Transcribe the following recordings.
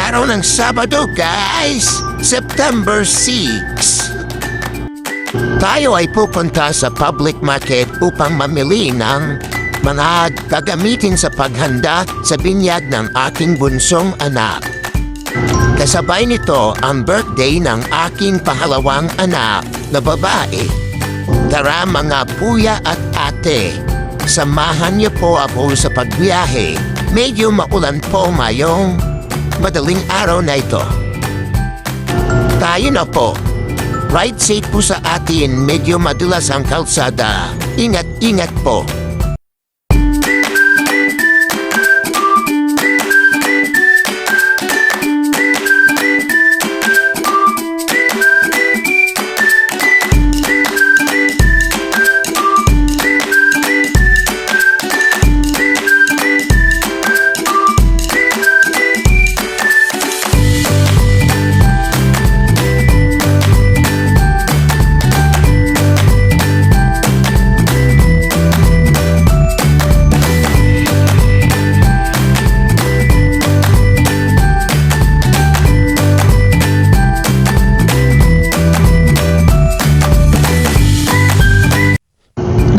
Araw ng Sabado, guys! September 6. Tayo ay pupunta sa public market upang mamili ng mga gagamitin sa paghanda sa binyag ng aking bunsong anak. Kasabay nito ang birthday ng aking pangalawang anak na babae. Tara mga kuya at ate, samahan niyo po ako sa pagbiyahe. Medyo maulan po ngayong madaling araw na ito. Tayo na po. Right side po sa atin, medyo madulas ang kalsada. Ingat-ingat po.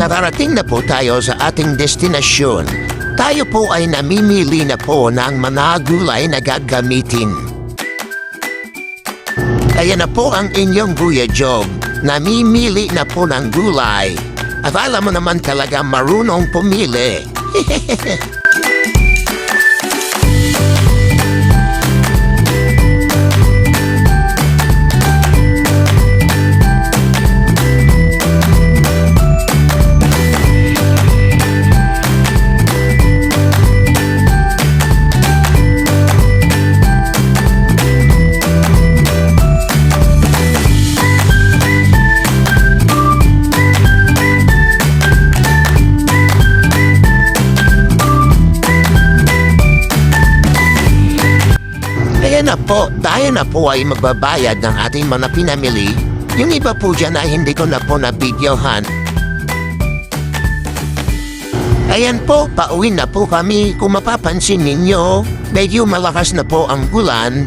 Nakarating na po tayo sa ating destinasyon. Tayo po ay namimili na po ng mga gulay na gagamitin. Kaya na po ang inyong Kuya Job. Namimili na po ng gulay. At alam mo naman talaga marunong pumili. Tayo na po ay magbabayad ng ating mga pinamili. Yung iba po dyan ay hindi ko na po nabidyohan. Ayan po, pauwi na po kami. Kung mapapansin ninyo, medyo malakas na po ang ulan.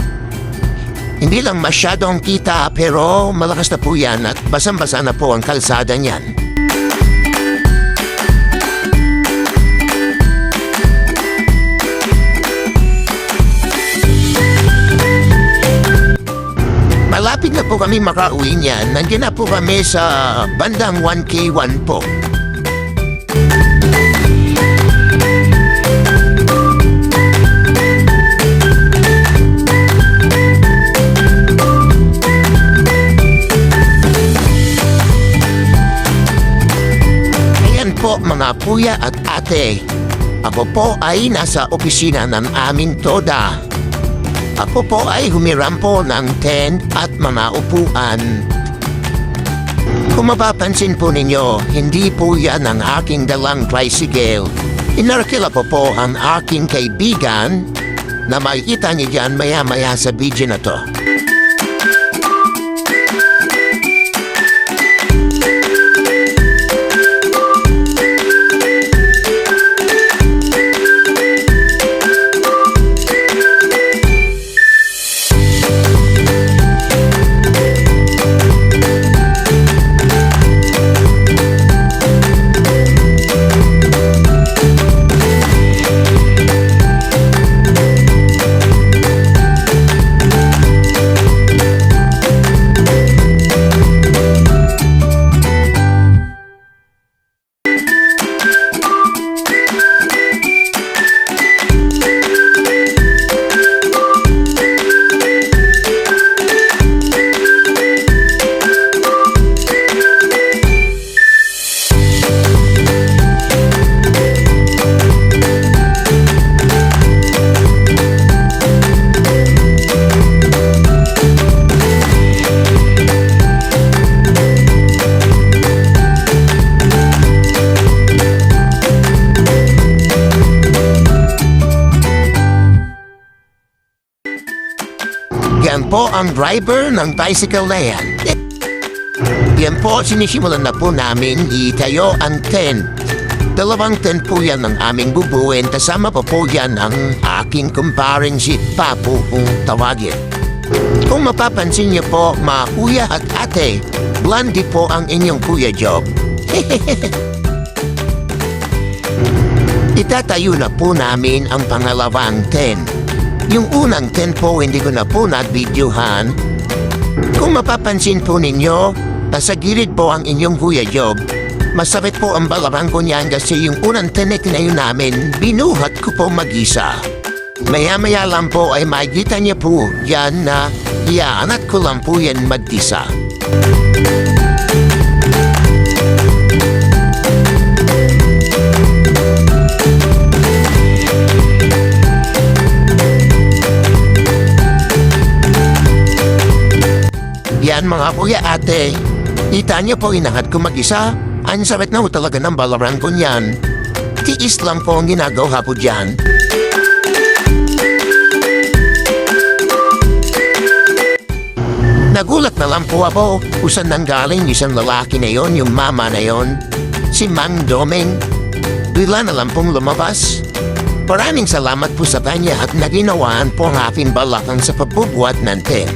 Hindi lang masyadong kita pero malakas na po yan at basang-basa na po ang kalsada niyan. Malapit na po kami makauwi niyan. Nandiyan na po kami sa bandang 1K1 po. Ayan po mga kuya at ate. Ako po ay nasa opisina ng aming toda. Ako po ay humiram po ng tent at mga upuan. Kung mapapansin po ninyo, hindi po yan ang aking dalang tricycle. Inarkila po ang aking kaibigan na makikita niyo dyan maya-maya sa video na to. Yan po ang driver ng tricycle na yan. Yan po, sinisimulan na po namin itayo ang tent. Dalawang ten po yan ang aming bubuin, kasama pa po yan ang aking kumparing si Papu kung tawagin. Kung mapapansin niyo po, mga kuya at ate, blondie po ang inyong Kuya Job. Itatayo na po namin ang pangalawang 10. Yung unang 10 po hindi ko na po na-videohan. Kung mapapansin po ninyo, nasa gilid po ang inyong Kuya Job. Masakit po ang balakang ko niyan kasi yung unang 10 na tinayo namin, binuhat ko po mag-isa. Maya-maya lang po ay makikita niya po yan na iyaanat ko lang po yan mag-isa. Yan mga kuya ate, kita niyo po inahat ko mag-isa. Ang sakit na po talaga ng balaran ko niyan. Tiis lang po ang ginagawa po dyan. Nagulat na lang po ako kung saan nanggaling isang lalaki na yon, yung mama na yon, si Mang Doming. Bigla na lang pong lumabas. Maraming salamat po sa kanya at naginawaan po ang aking balakang sa pagbubuhat ng tin.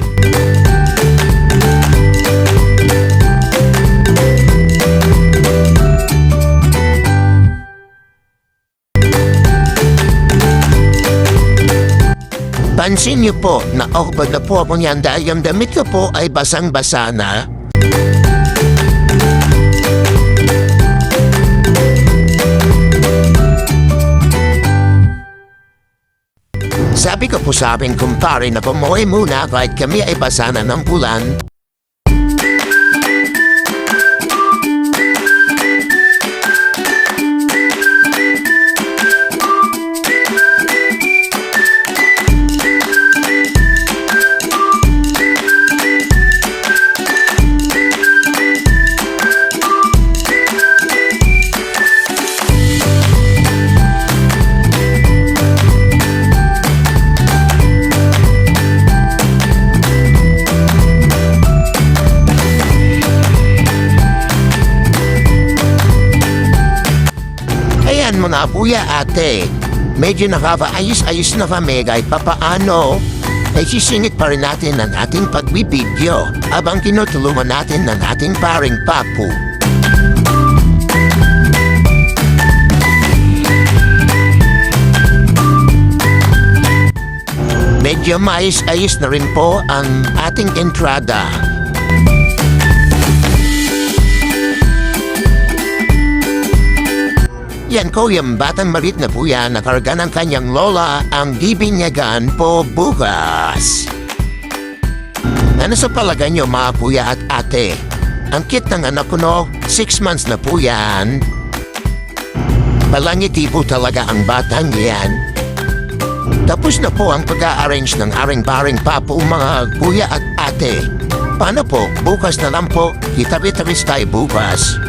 Pansin niyo po na awkward na po ako niyan dahil yung damit ko po ay basang-basa na. Sabi ko po sa aking kumpare na pumuwi muna kahit kami ay basa na ng ulan. Ayan mga kuya ate, medyo nakakaayos-ayos na kami kahit papaano. Ay sisingit pa rin natin ang ating pagbibideo habang tinutulungan natin ng ating paring Papu. Medyo maayos-ayos na rin po ang ating entrada. Yan ko yung batang marit na po yan nakarga ng kanyang lola ang bibinyagan po bukas. Ano sa palagay nyo mga kuya at ate? Ang cute ng anak ko no, 6 months na po yan. Palangiti po talaga ang batang yan. Tapos na po ang pag-a-arrange ng aring-paring Papu mga kuya at ate. Paano po? Bukas na lang po. Kita-bitaris tayo bukas.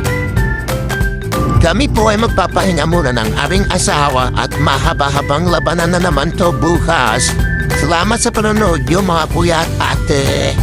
Kami po ay magpapahinga muna ng aring asawa at mahaba-habang labanan na naman to bukas. Salamat sa panonood niyo mga kuya at ate.